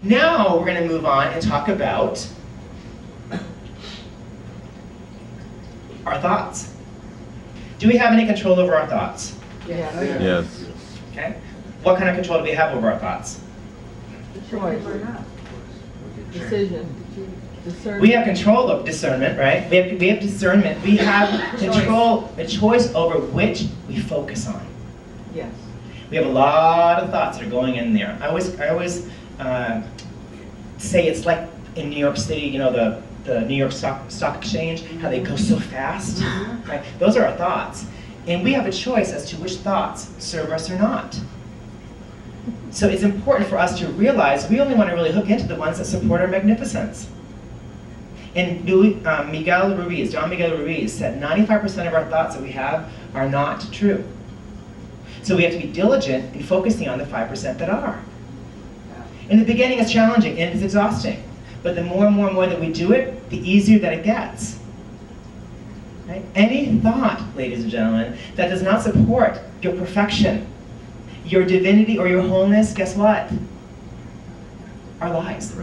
Now we're going to move on and talk about our thoughts. Do we have any control over our thoughts? Yes. Okay. What kind of control do we have over our thoughts? Choice. Decision. Discernment. We have control of discernment, right? We have discernment. We have control, a choice over which we focus on. Yes. We have a lot of thoughts that are going in there. I always say it's like in New York City, you know, the New York Stock Exchange, how they go so fast. Right? Those are our thoughts. And we have a choice as to which thoughts serve us or not. So it's important for us to realize we only want to really hook into the ones that support our magnificence. And John Miguel Ruiz said 95% of our thoughts that we have are not true. So we have to be diligent in focusing on the 5% that are. In the beginning it's challenging and it's exhausting. But the more and more that we do it, the easier that it gets. Right? Any thought, ladies and gentlemen, that does not support your perfection, your divinity, or your wholeness, guess what? Are lies.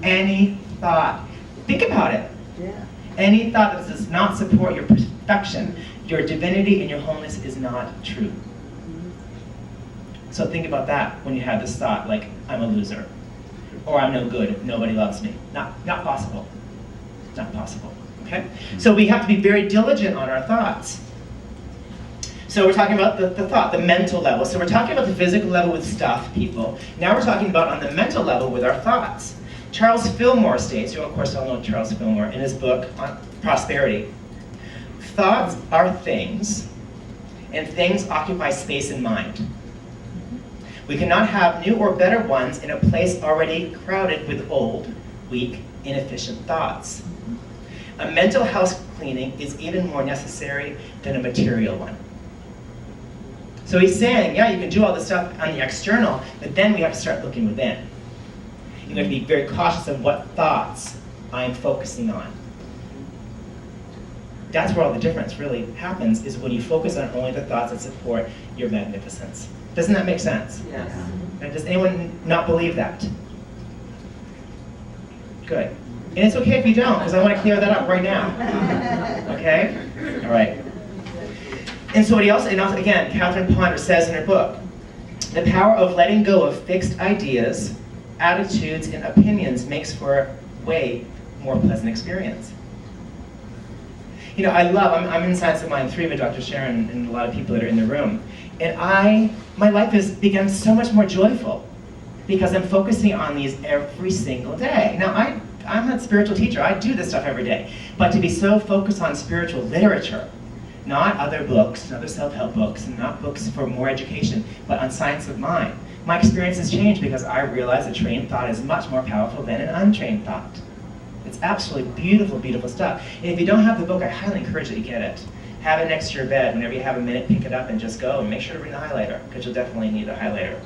Any thought. Think about it. Yeah. Any thought that does not support your perfection, your divinity, and your wholeness is not true. So think about that when you have this thought like, I'm a loser, or I'm no good, nobody loves me. Not possible. Not possible. Okay? So we have to be very diligent on our thoughts. So we're talking about the thought, the mental level. So we're talking about the physical level with stuff, people. Now we're talking about on the mental level with our thoughts. Charles Fillmore states, you of course all know Charles Fillmore, in his book on prosperity, thoughts are things, and things occupy space in mind. We cannot have new or better ones in a place already crowded with old, weak, inefficient thoughts. A mental house cleaning is even more necessary than a material one. So he's saying, yeah, you can do all this stuff on the external, but then we have to start looking within. You have to be very cautious of what thoughts I'm focusing on. That's where all the difference really happens, is when you focus on only the thoughts that support your magnificence. Doesn't that make sense? Yes. And does anyone not believe that? Good. And it's okay if you don't, because I want to clear that up right now. Okay? All right. And so what he also, again, Catherine Ponder says in her book, the power of letting go of fixed ideas, attitudes, and opinions makes for a way more pleasant experience. You know, I'm in Science of Mind 3 with Dr. Sharon and a lot of people that are in the room. And my life has become so much more joyful because I'm focusing on these every single day. Now, I'm a spiritual teacher. I do this stuff every day. But to be so focused on spiritual literature, not other books, other self-help books, and not books for more education, but on Science of Mind, my experience has changed because I realize a trained thought is much more powerful than an untrained thought. It's absolutely beautiful, beautiful stuff. And if you don't have the book, I highly encourage that you get it. Have it next to your bed. Whenever you have a minute, pick it up and just go. And make sure to bring the highlighter, because you'll definitely need a highlighter.